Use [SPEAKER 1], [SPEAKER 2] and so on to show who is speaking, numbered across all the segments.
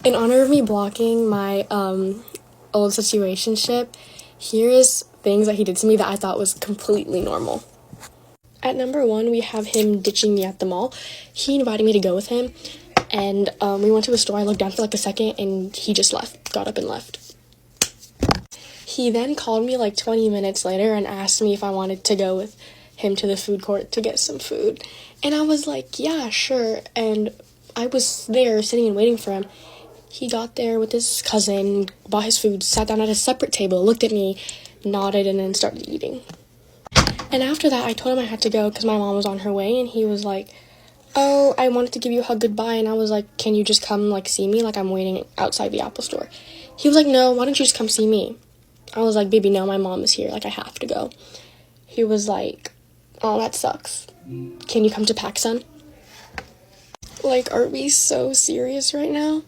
[SPEAKER 1] In honor of me blocking my old situationship, here is things that he did to me that I thought was completely normal. At number 1, we have him ditching me at the mall. He invited me to go with him, and we went to a store. I looked down for like a second, and he just left, got up and left. He then called me like 20 minutes later and asked me if I wanted to go with him to the food court to get some food. And I was like, yeah, sure. And I was there sitting and waiting for him. He got there with his cousin, bought his food, sat down at a separate table, looked at me, nodded, and then started eating. And after that, I told him I had to go because my mom was on her way, and he was like, oh, I wanted to give you a hug goodbye, and I was like, can you just come, like, see me? Like, I'm waiting outside the Apple store. He was like, no, why don't you just come see me? I was like, baby, no, my mom is here. Like, I have to go. He was like, oh, that sucks. Can you come to PacSun? Like, are we so serious right now?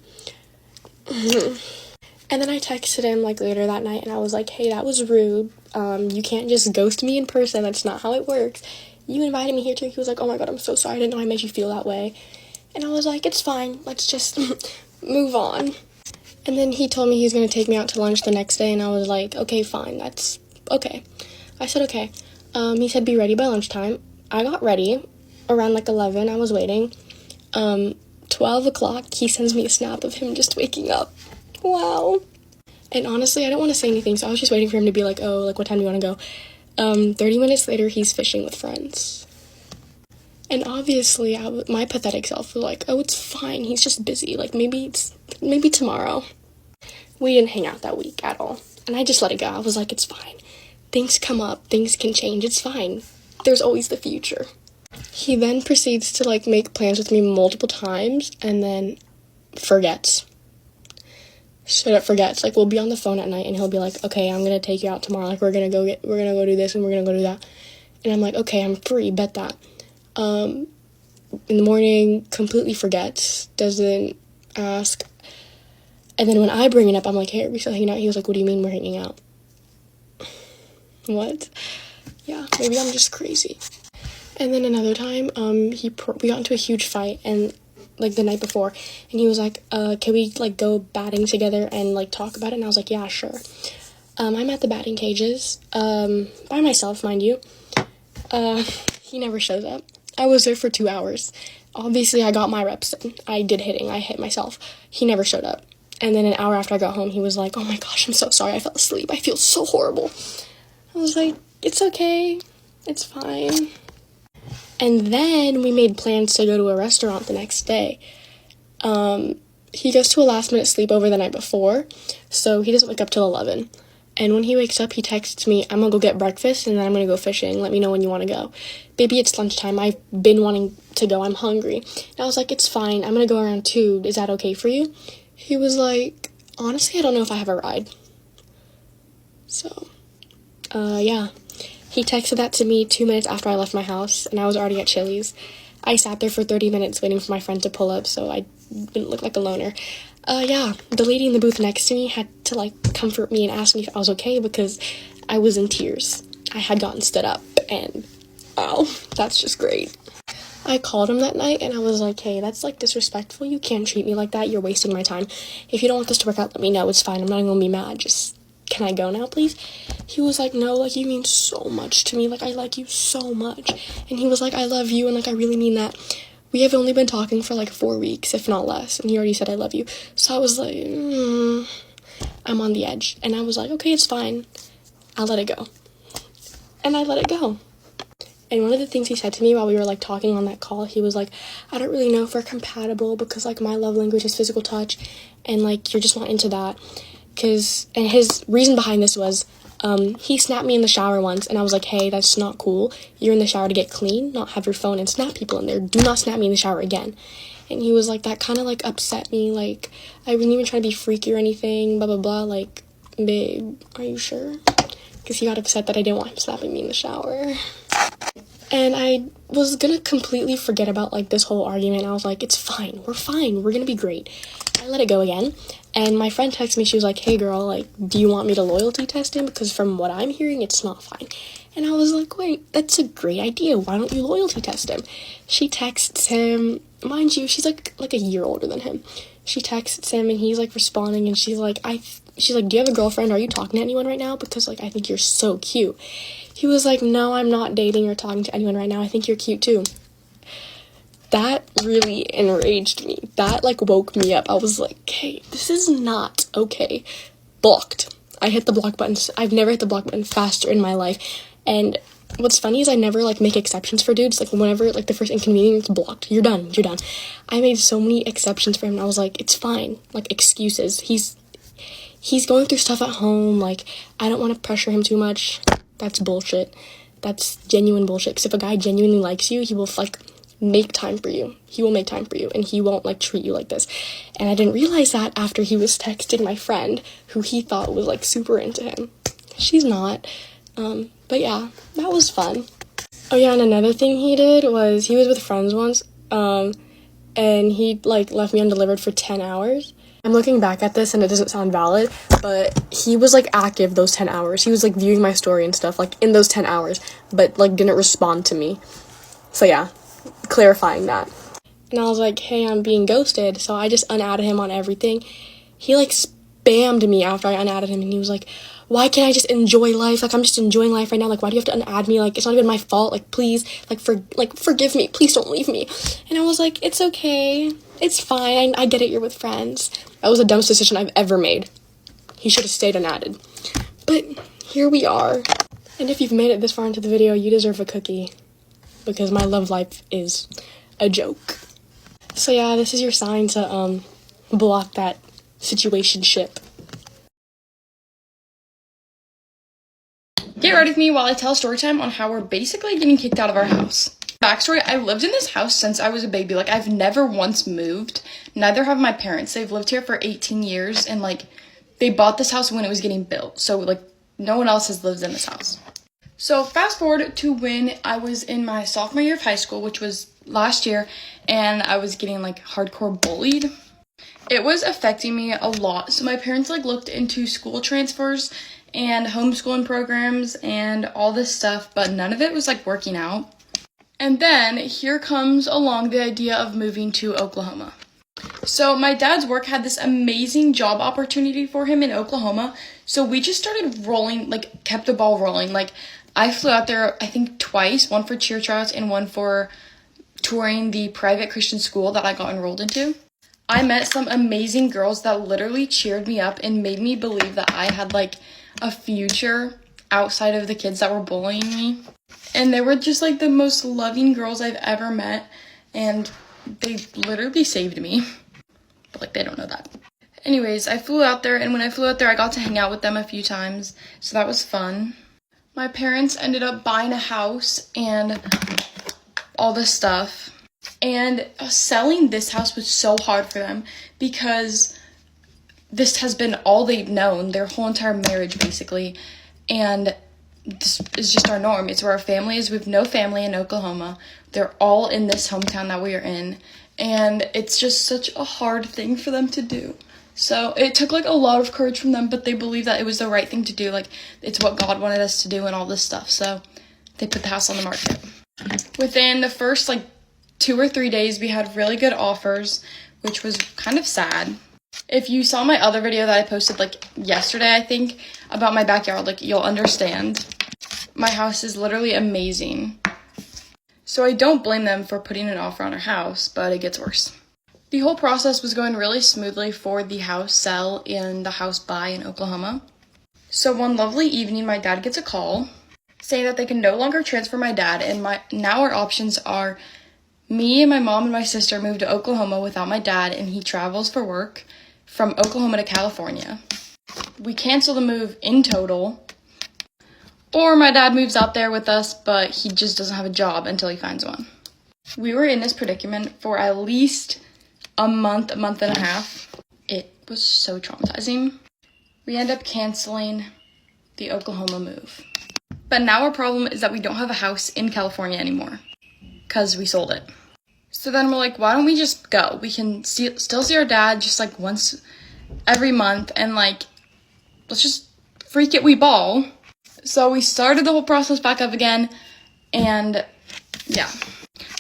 [SPEAKER 1] And then I texted him, like, later that night, and I was like, hey, that was rude. You can't just ghost me in person. That's not how it works. You invited me here, too. He was like, oh, my God, I'm so sorry. I didn't know I made you feel that way. And I was like, it's fine. Let's just move on. And then he told me he was going to take me out to lunch the next day, and I was like, okay, fine. That's okay. I said, okay. He said, be ready by lunchtime. I got ready around, like, 11. I was waiting. 12 o'clock, he sends me a snap of him just waking up. Wow. And honestly, I don't want to say anything, so I was just waiting for him to be like, oh, like, what time do you want to go? 30 minutes later, he's fishing with friends. And obviously, my pathetic self was like, oh, it's fine, he's just busy. Like, maybe tomorrow. We didn't hang out that week at all. And I just let it go. I was like, it's fine. Things come up, things can change, it's fine. There's always the future. He then proceeds to, like, make plans with me multiple times and then forgets. Straight up forgets. Like, we'll be on the phone at night and he'll be like, okay, I'm gonna take you out tomorrow. Like, we're gonna go do this and we're gonna go do that. And I'm like, okay, I'm free, bet that. In the morning, completely forgets, doesn't ask. And then when I bring it up, I'm like, hey, are we still hanging out? He was like, what do you mean we're hanging out? What? Yeah, maybe I'm just crazy. And then another time, we got into a huge fight, and, like, the night before, and he was like, can we, like, go batting together and, like, talk about it? And I was like, yeah, sure. I'm at the batting cages, by myself, mind you. He never shows up. I was there for 2 hours. Obviously, I got my reps in. I did hitting. I hit myself. He never showed up. And then an hour after I got home, he was like, oh my gosh, I'm so sorry. I fell asleep. I feel so horrible. I was like, it's okay. It's fine. And then we made plans to go to a restaurant the next day. He goes to a last-minute sleepover the night before, so he doesn't wake up till 11. And when he wakes up, he texts me, I'm gonna go get breakfast, and then I'm gonna go fishing. Let me know when you want to go. Baby, it's lunchtime. I've been wanting to go. I'm hungry. And I was like, it's fine. I'm gonna go around 2. Is that okay for you? He was like, honestly, I don't know if I have a ride. So, yeah. He texted that to me 2 minutes after I left my house, and I was already at Chili's. I sat there for 30 minutes waiting for my friend to pull up, so I didn't look like a loner. Yeah, the lady in the booth next to me had to, like, comfort me and ask me if I was okay because I was in tears. I had gotten stood up, and, oh, that's just great. I called him that night, and I was like, hey, that's, like, disrespectful. You can't treat me like that. You're wasting my time. If you don't want this to work out, let me know. It's fine. I'm not gonna be mad. Just, can I go now, please? He was like, no, like, you mean so much to me. Like, I like you so much. And he was like, I love you, and, like, I really mean that. We have only been talking for, like, 4 weeks, if not less, and he already said I love you. So I was like, I'm on the edge. And I was like, okay, it's fine. I'll let it go. And I let it go. And one of the things he said to me while we were, like, talking on that call, he was like, I don't really know if we're compatible because, like, my love language is physical touch, and, like, you're just not into that. And his reason behind this was, he snapped me in the shower once, and I was like, hey, that's not cool. You're in the shower to get clean, not have your phone and snap people in there. Do not snap me in the shower again. And he was like, that kind of, like, upset me. Like, I wasn't even trying to be freaky or anything, blah, blah, blah. Like, babe, are you sure? Because he got upset that I didn't want him snapping me in the shower. And I was gonna completely forget about, like, this whole argument. I was like, it's fine. We're gonna be great. I let it go again. And my friend texted me, she was like, hey girl, like, do you want me to loyalty test him? Because from what I'm hearing, it's not fine. And I was like, wait, that's a great idea. Why don't you loyalty test him? She texts him, mind you, she's like a year older than him. she texts him and he's like responding, and she's like, do you have a girlfriend? Are you talking to anyone right now? Because like, I think you're so cute. He was like, no, I'm not dating or talking to anyone right now. I think you're cute too. That really enraged me. That like woke me up. I was like, hey, this is not okay. Blocked. I hit the block button. I've never hit the block button faster in my life. And what's funny is I never like make exceptions for dudes. Like whenever like the first inconvenience, blocked. You're done. I made so many exceptions for him, and I was like, it's fine. Like, excuses. He's going through stuff at home. Like, I don't want to pressure him too much. That's bullshit. That's genuine bullshit. Because if a guy genuinely likes you, he will like make time for you. He will make time for you, and he won't like treat you like this. And I didn't realize that after he was texting my friend, who he thought was like super into him. She's not. But yeah, that was fun. Oh yeah, and another thing he did was he was with friends once, and he like left me undelivered for 10 hours. I'm looking back at this and it doesn't sound valid, but he was like active those 10 hours. He was like viewing my story and stuff like in those 10 hours, but like didn't respond to me. So yeah, clarifying that. And I was like, hey, I'm being ghosted. So I just unadded him on everything. He like spammed me after I unadded him, and he was like, why can't I just enjoy life? Like, I'm just enjoying life right now. Like, why do you have to unadd me? Like, it's not even my fault. Like, please, forgive me. Please don't leave me. And I was like, it's okay. It's fine. I get it. You're with friends. That was the dumbest decision I've ever made. He should have stayed unadded. But here we are. And if you've made it this far into the video, you deserve a cookie. Because my love life is a joke. So yeah, this is your sign to, block that situationship.
[SPEAKER 2] Get ready with me while I tell story time on how we're basically getting kicked out of our house. Backstory, I lived in this house since I was a baby. Like, I've never once moved. Neither have my parents. They've lived here for 18 years, and like, they bought this house when it was getting built. So like, no one else has lived in this house. So fast forward to when I was in my sophomore year of high school, which was last year, and I was getting like hardcore bullied. It was affecting me a lot. So my parents like looked into school transfers and homeschooling programs and all this stuff, but none of it was like working out. And then here comes along the idea of moving to Oklahoma. So my dad's work had this amazing job opportunity for him in Oklahoma. So we just started rolling, like kept the ball rolling. Like, I flew out there, I think twice, one for cheer tryouts and one for touring the private Christian school that I got enrolled into. I met some amazing girls that literally cheered me up and made me believe that I had like a future outside of the kids that were bullying me. And they were just like the most loving girls I've ever met, and they literally saved me. But like, they don't know that. Anyways, I flew out there, and when I flew out there, I got to hang out with them a few times, so that was fun. My parents ended up buying a house and all this stuff. And selling this house was so hard for them because this has been all they've known, their whole entire marriage, basically. And this is just our norm. It's where our family is. We have no family in Oklahoma. They're all in this hometown that we are in. And it's just such a hard thing for them to do. So it took like a lot of courage from them, but they believed that it was the right thing to do. Like, it's what God wanted us to do and all this stuff. So they put the house on the market. Within the first like 2 or 3 days, we had really good offers, which was kind of sad. If you saw my other video that I posted like yesterday, I think, about my backyard, like, you'll understand. My house is literally amazing. So I don't blame them for putting an offer on our house, but it gets worse. The whole process was going really smoothly for the house sell and the house buy in Oklahoma. So one lovely evening, my dad gets a call saying that they can no longer transfer my dad, and now our options are me and my mom and my sister move to Oklahoma without my dad, and he travels for work from Oklahoma to California. We cancel the move in total, or my dad moves out there with us, but he just doesn't have a job until he finds one. We were in this predicament for at least a month and a half. It was so traumatizing. We end up canceling the Oklahoma move. But now our problem is that we don't have a house in California anymore because we sold it. So then we're like, why don't we just go? We can still see our dad just like once every month, and like, let's just freak it, we ball. So we started the whole process back up again, and yeah.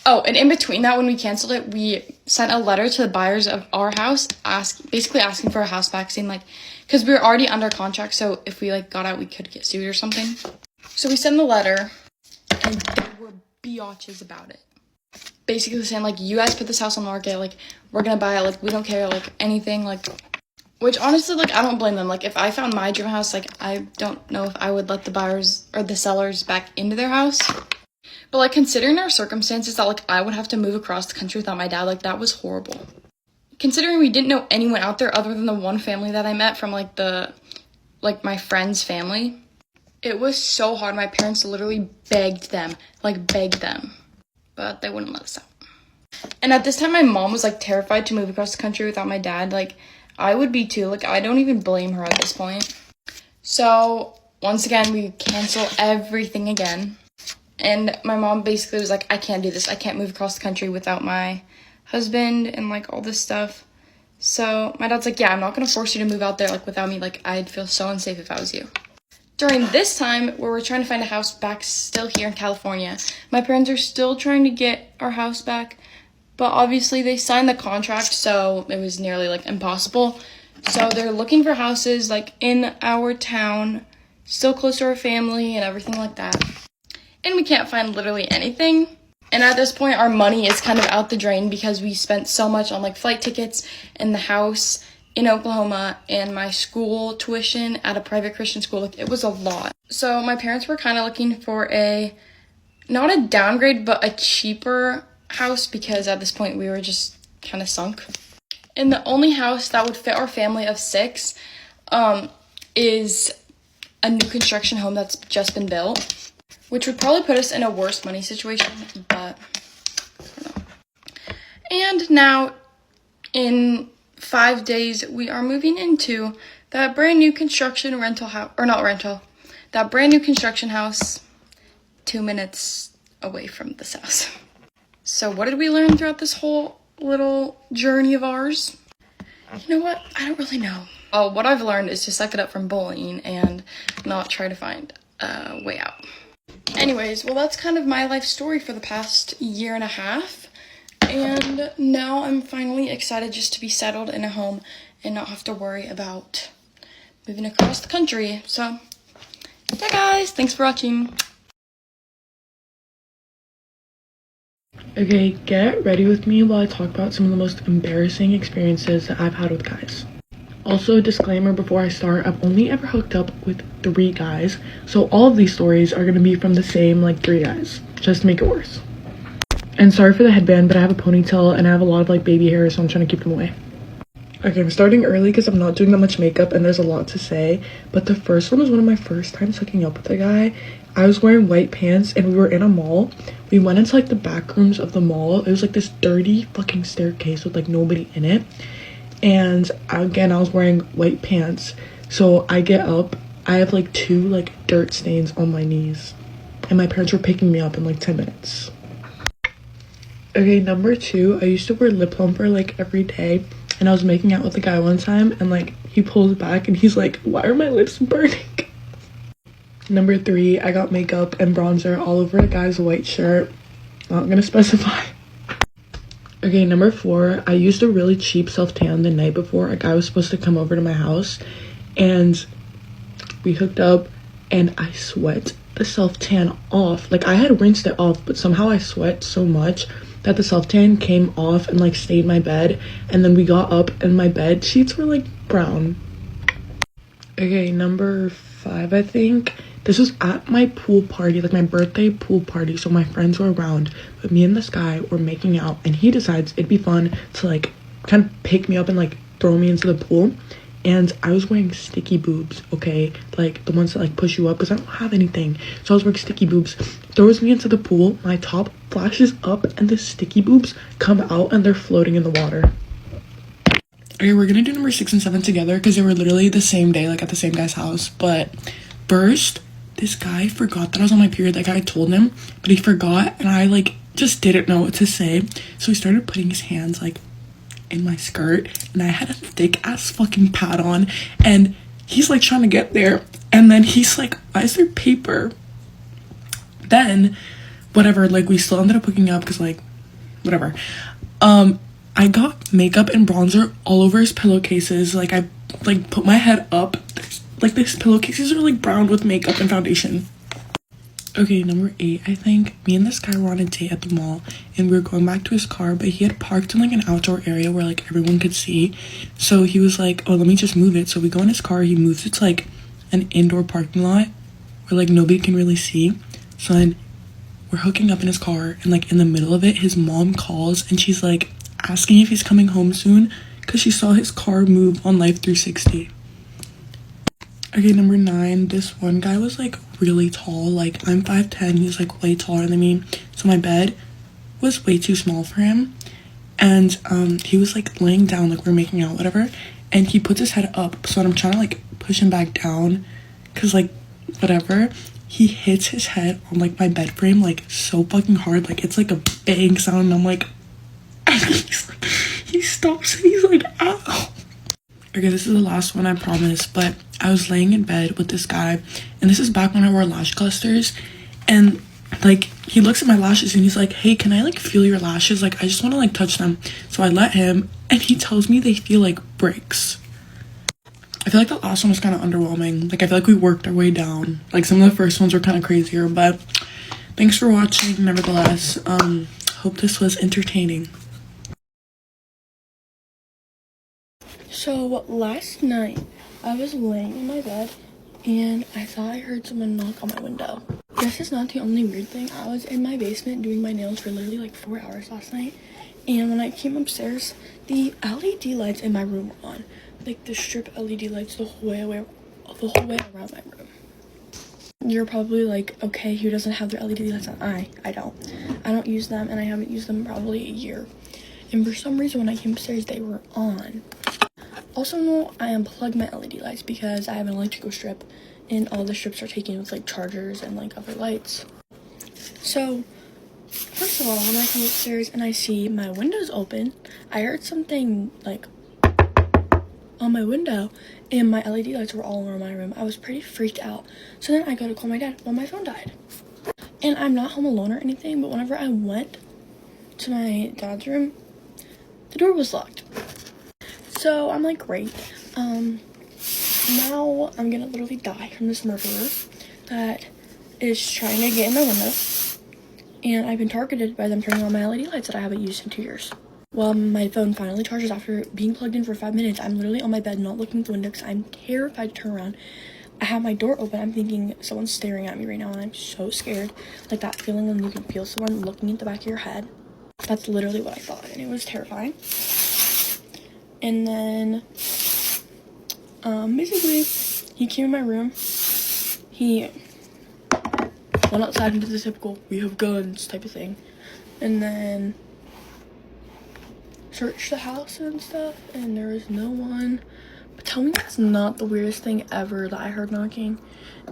[SPEAKER 2] Oh, and in between that, when we canceled it, we sent a letter to the buyers of our house, basically asking for a house back, saying, like, because we were already under contract, so if we, like, got out, we could get sued or something. So we sent the letter, and they were biatches about it. Basically saying, like, you guys put this house on the market, like, we're gonna buy it, like, we don't care, like, anything, like, which, honestly, like, I don't blame them. Like, if I found my dream house, like, I don't know if I would let the buyers or the sellers back into their house. But, like, considering our circumstances that, like, I would have to move across the country without my dad, like, that was horrible. Considering we didn't know anyone out there other than the one family that I met from, like, my friend's family, it was so hard. My parents literally begged them, but they wouldn't let us out. And at this time, my mom was, like, terrified to move across the country without my dad. Like, I would be too. Like, I don't even blame her at this point. So, once again, we cancel everything again. And my mom basically was like, I can't do this. I can't move across the country without my husband and, like, all this stuff. So my dad's like, yeah, I'm not going to force you to move out there, like, without me. Like, I'd feel so unsafe if I was you. During this time, where we're trying to find a house back still here in California, my parents are still trying to get our house back. But obviously they signed the contract, so it was nearly, like, impossible. So they're looking for houses, like, in our town, still close to our family and everything like that. And we can't find literally anything. And at this point, our money is kind of out the drain because we spent so much on, like, flight tickets and the house in Oklahoma and my school tuition at a private Christian school. Like, it was a lot. So my parents were kind of looking for not a downgrade, but a cheaper house because at this point we were just kind of sunk. And the only house that would fit our family of 6 is a new construction home that's just been built, which would probably put us in a worse money situation, but I don't know. And now, in 5 days, we are moving into that brand new construction that brand new construction house 2 minutes away from this house. So what did we learn throughout this whole little journey of ours? You know what? I don't really know. Oh, what I've learned is to suck it up from bullying and not try to find a way out. Anyways, well, that's kind of my life story for the past 1.5 years. And now I'm finally excited just to be settled in a home and not have to worry about moving across the country. So, yeah, guys, thanks for watching.
[SPEAKER 3] Okay, get ready with me while I talk about some of the most embarrassing experiences that I've had with guys. Also, disclaimer before I start, I've only ever hooked up with 3 guys, so all of these stories are going to be from the same, 3 guys, just to make it worse. And sorry for the headband, but I have a ponytail and I have a lot of, baby hair, so I'm trying to keep them away. Okay, I'm starting early because I'm not doing that much makeup and there's a lot to say, but the first one was one of my first times hooking up with a guy. I was wearing white pants and we were in a mall. We went into, the back rooms of the mall. It was, this dirty fucking staircase with, nobody in it. And again, I was wearing white pants. So I get up. I have 2 dirt stains on my knees. And my parents were picking me up in 10 minutes. Okay, number 2, I used to wear lip plumper every day. And I was making out with a guy one time. And he pulls back and he's like, why are my lips burning? Number 3, I got makeup and bronzer all over a guy's white shirt. Not gonna specify. Okay, number 4, I used a really cheap self-tan the night before a guy was supposed to come over to my house, and we hooked up, and I sweat the self-tan off. I had rinsed it off, but somehow I sweat so much that the self-tan came off and, stayed in my bed, and then we got up, and my bed sheets were, brown. Okay, number 5, I think. This was at my pool party, my birthday pool party, so my friends were around, but me and this guy were making out, and he decides it'd be fun to, kind of pick me up and, throw me into the pool, and I was wearing sticky boobs, okay, the ones that, push you up, because I don't have anything, so I was wearing sticky boobs, throws me into the pool, my top flashes up, and the sticky boobs come out, and they're floating in the water. Okay, we're gonna do number 6 and 7 together, because they were literally the same day, at the same guy's house, but first, this guy forgot that I was on my period. I told him, but he forgot, and I, just didn't know what to say. So he started putting his hands, in my skirt, and I had a thick-ass fucking pad on, and he's, trying to get there, and then he's like, why is there paper? Then, whatever, we still ended up hooking up, because, whatever. I got makeup and bronzer all over his pillowcases. Like, I like put my head up. Like, these pillowcases are like brown with makeup and foundation. Okay, number 8, I think. Me and this guy were on a date at the mall, and we were going back to his car, but he had parked in like an outdoor area where like everyone could see. So he was like, oh, let me just move it. So we go in his car, he moves it to like an indoor parking lot where like nobody can really see. So then we're hooking up in his car, and like in the middle of it, his mom calls, and she's like asking if he's coming home soon because she saw his car move on Life 360. Okay, number 9, this one guy was like really tall. Like, I'm 5'10", he's like way taller than me, so my bed was way too small for him. And he was like laying down, like we're making out, whatever, and he puts his head up, so I'm trying to like push him back down because like whatever, he hits his head on like my bed frame like so fucking hard, like it's like a bang sound, and I'm like he stops and he's like, ow. Okay, this is the last one, I promise, but I was laying in bed with this guy, and this is back when I wore lash clusters, and like he looks at my lashes and he's like, hey, can I like feel your lashes? Like, I just want to like touch them. So I let him, and he tells me they feel like bricks. I feel like the last one was kind of underwhelming. Like, I feel like we worked our way down. Like, some of the first ones were kind of crazier, but thanks for watching nevertheless. Hope this was entertaining. So last night I was laying in my bed and I thought I heard someone knock on my window. This is not the only weird thing. I was in my basement doing my nails for literally like 4 hours last night, and when I came upstairs, the LED lights in my room were on. Like the strip LED lights the whole way around my room. You're probably like, okay, who doesn't have their LED lights on? I don't use them, and I haven't used them in probably a year. And for some reason when I came upstairs they were on. Also, no, I unplugged my LED lights because I have an electrical strip, and all the strips are taken with like chargers and like other lights. So first of all, when I come upstairs and I see my windows open, I heard something like on my window, and my LED lights were all around my room. I was pretty freaked out. So then I go to call my dad. Well, my phone died, and I'm not home alone or anything, but whenever I went to my dad's room, the door was locked. So I'm like, great. Now I'm gonna literally die from this murderer that is trying to get in my window, and I've been targeted by them turning on my LED lights that I haven't used in 2 years. Well, my phone finally charges after being plugged in for 5 minutes. I'm literally on my bed not looking at the window because I'm terrified to turn around. I have my door open. I'm thinking someone's staring at me right now, and I'm so scared. Like that feeling when you can feel someone looking at the back of your head. That's literally what I thought, and it was terrifying. And then, basically, he came in my room. He went outside and did the typical, we have guns type of thing. And then searched the house and stuff, and there was no one. But tell me that's not the weirdest thing ever that I heard knocking,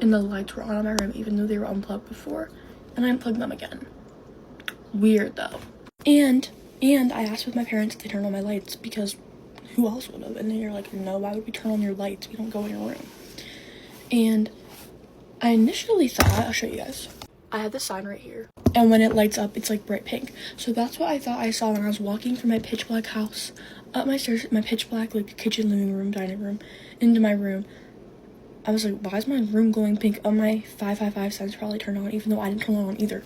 [SPEAKER 3] and the lights were on in my room even though they were unplugged before, and I unplugged them again. Weird though. And I asked with my parents if they turned on my lights because who else would have? And then you're like, no, why would we turn on your lights? We don't go in your room. And I initially thought, I'll show you guys. I have the sign right here, and when it lights up, it's like bright pink. So that's what I thought I saw when I was walking from my pitch black house up my stairs, my pitch black like kitchen, living room, dining room, into my room. I was like, why is my room glowing pink? Oh, my 555 signs probably turned on, even though I didn't turn it on either.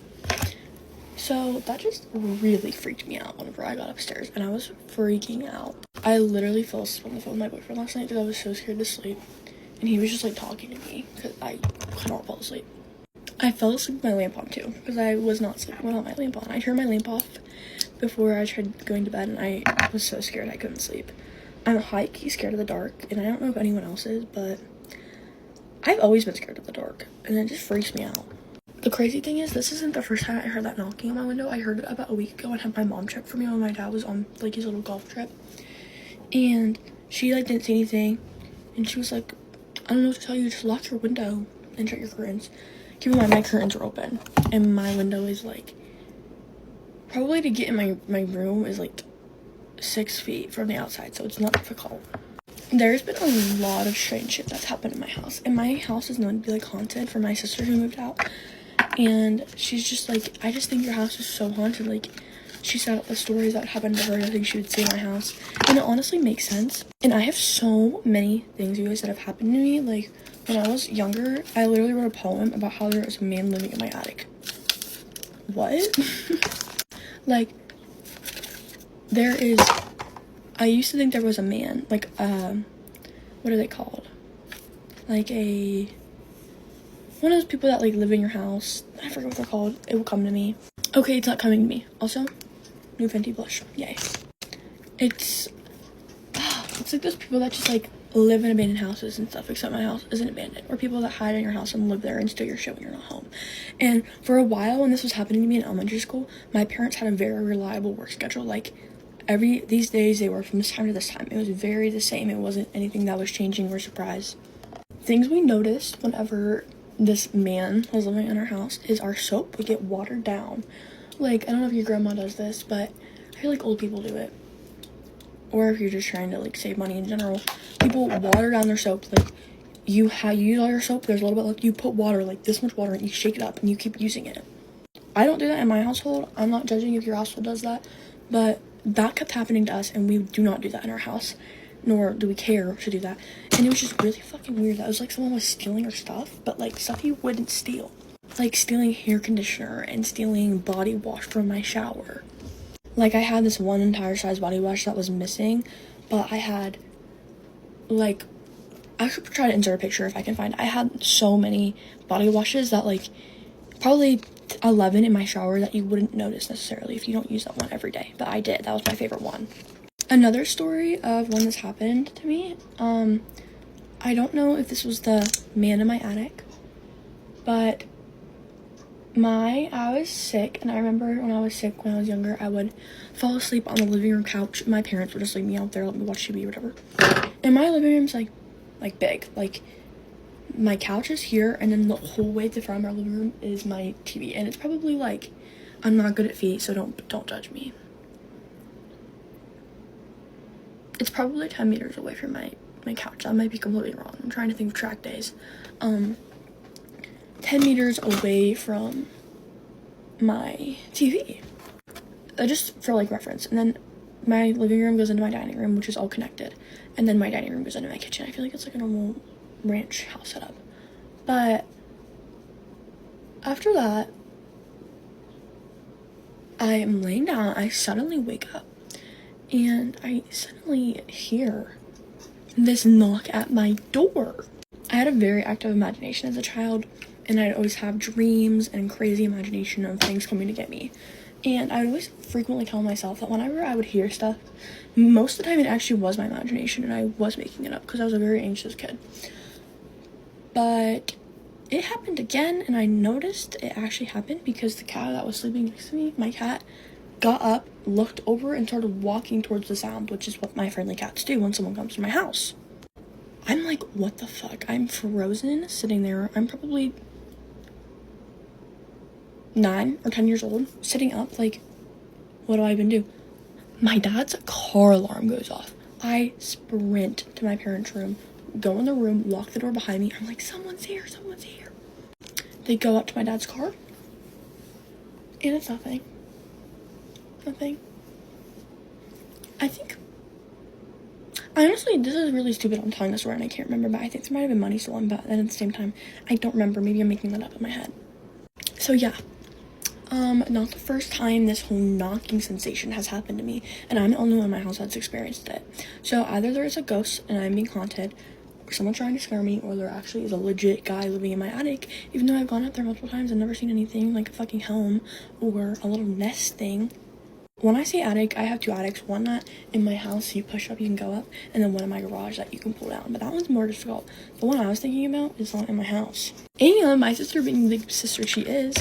[SPEAKER 3] So that just really freaked me out whenever I got upstairs, and I was freaking out. I literally fell asleep on the phone with my boyfriend last night because I was so scared to sleep, and he was just like talking to me because I could not fall asleep. I fell asleep with my lamp on too because I was not sleeping without my lamp on. I turned my lamp off before I tried going to bed, and I was so scared I couldn't sleep. I'm high-key scared of the dark, and I don't know if anyone else is, but I've always been scared of the dark, and it just freaks me out. The crazy thing is, this isn't the first time I heard that knocking on my window. I heard it about a week ago and had my mom check for me when my dad was on like his little golf trip, and she like didn't say anything, and she was like, I don't know what to tell you, just lock your window and shut your curtains. Keep in mind, my curtains are open, and my window is like, probably to get in my room is like 6 feet from the outside, so it's not difficult. There's been a lot of strange shit that's happened in my house, and my house is known to be like haunted for my sister who moved out, and she's just like, I just think your house is so haunted. Like,
[SPEAKER 1] she said the stories that happened to her, I think she would see in my house. And it honestly makes sense. And I have so many things, you guys, that have happened to me. Like, when I was younger, I literally wrote a poem about how there was a man living in my attic. What? Like, I used to think there was a man, like, what are they called? Like one of those people that, like, live in your house. I forget what they're called. It will come to me. Okay, it's not coming to me. Also, new Fenty blush. Yay. It's like those people that just, like, live in abandoned houses and stuff, except my house isn't abandoned. Or people that hide in your house and live there and steal your shit when you're not home. And for a while, when this was happening to me in elementary school, my parents had a very reliable work schedule. Like, these days they worked from this time to this time. It was very the same. It wasn't anything that was changing or surprise. Things we noticed whenever this man was living in our house is our soap would get watered down. Like, I don't know if your grandma does this, but I feel like old people do it. Or if you're just trying to, like, save money in general, people water down their soap. Like, you use all your soap, there's a little bit, like, you put water, like this much water, and you shake it up and you keep using it. I don't do that in my household. I'm not judging if your household does that, but that kept happening to us, and we do not do that in our house, nor do we care to do that. And it was just really fucking weird. That was like someone was stealing our stuff, but, like, stuff you wouldn't steal. Like, stealing hair conditioner and stealing body wash from my shower. Like, I had this one entire size body wash that was missing, but I had, like, I should try to insert a picture if I can find it. I had so many body washes that, like, probably 11 in my shower that you wouldn't notice necessarily if you don't use that one every day. But I did. That was my favorite one. Another story of when this happened to me, I don't know if this was the man in my attic, but I was sick, and I remember when I was sick when I was younger, I would fall asleep on the living room couch. My parents would just leave me out there, let me watch TV or whatever. And my living room's like big. Like, my couch is here, and then the whole way to the front of our living room is my TV. And it's probably, like, I'm not good at feet, so don't judge me. It's probably 10 meters away from my couch. I might be completely wrong. I'm trying to think of track days. 10 meters away from my TV. Just for, like, reference. And then my living room goes into my dining room, which is all connected. And then my dining room goes into my kitchen. I feel like it's like a normal ranch house setup. But after that, I am laying down. I suddenly wake up. And I suddenly hear this knock at my door. I had a very active imagination as a child, and I'd always have dreams and crazy imagination of things coming to get me. And I would always frequently tell myself that whenever I would hear stuff, most of the time it actually was my imagination and I was making it up because I was a very anxious kid. But it happened again, and I noticed it actually happened because the cat that was sleeping next to me, my cat, got up, looked over, and started walking towards the sound, which is what my friendly cats do when someone comes to my house. I'm like, what the fuck? I'm frozen, sitting there. I'm probably 9 or 10 years old, sitting up, like, what do I even do? My dad's car alarm goes off. I sprint to my parents' room, go in the room, lock the door behind me. I'm like, someone's here, someone's here. They go up to my dad's car, and it's nothing. Nothing. Honestly, this is really stupid. I'm telling this story and I can't remember, but I think there might have been money stolen, but then at the same time, I don't remember. Maybe I'm making that up in my head. So yeah, not the first time this whole knocking sensation has happened to me, and I'm the only one in my house that's experienced it. So either there is a ghost and I'm being haunted, or someone trying to scare me, or there actually is a legit guy living in my attic, even though I've gone up there multiple times and never seen anything like a fucking home or a little nest thing. When I say attic, I have 2 attics. One that in my house you push up, you can go up, and then one in my garage that you can pull down. But that one's more difficult. The one I was thinking about is not in my house. And my sister, being the big sister she is,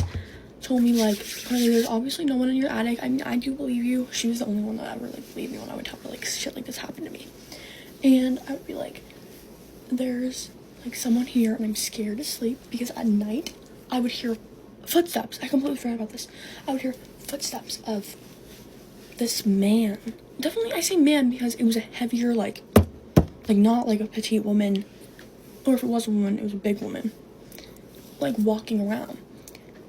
[SPEAKER 1] told me, like, honey, there's obviously no one in your attic. I mean, I do believe you. She was the only one that ever, like, believed me when I would tell her, like, shit like this happened to me. And I would be like, there's, like, someone here, and I'm scared to sleep, because at night, I would hear footsteps. I completely forgot about this. I would hear footsteps of this man. Definitely, I say man because it was a heavier, like not like a petite woman, or if it was a woman, it was a big woman, like, walking around.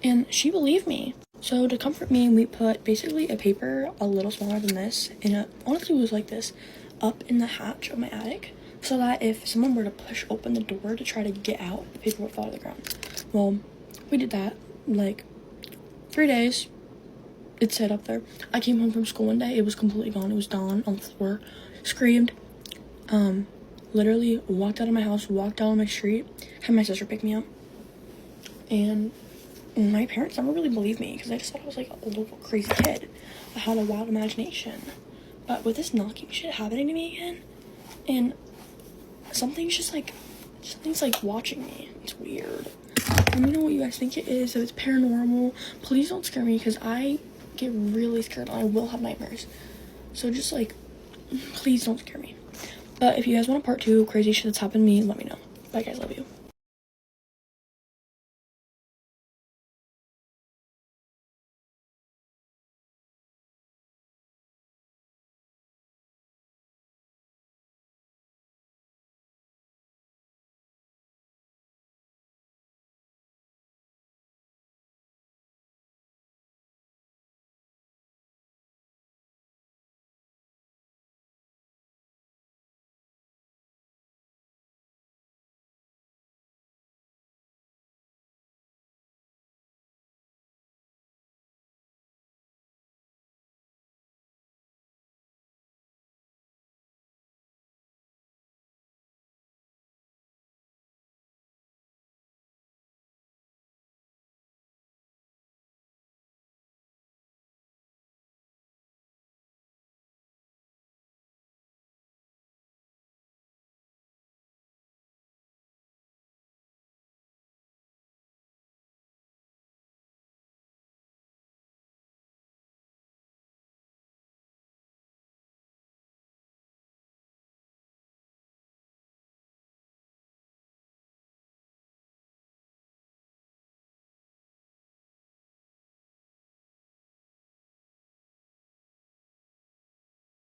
[SPEAKER 1] And she believed me. So to comfort me, we put basically a paper a little smaller than this, and it honestly was like this, up in the hatch of my attic, so that if someone were to push open the door to try to get out, the paper would fall to the ground. Well, we did that, like, 3 days. It sat up there. I came home from school one day, it was completely gone. It was Dawn on the floor, screamed, literally walked out of my house, walked down my street, had my sister pick me up, and my parents never really believed me because I just thought I was like a little crazy kid. I had a wild imagination. But with this knocking shit happening to me again, and something's like watching me. It's weird. Let me know what you guys think it is, if it's paranormal. Please don't scare me because I get really scared and I will have nightmares. So just like, please don't scare me. But if you guys want a part 2 crazy shit that's happened to me, let me know. Bye guys, love you.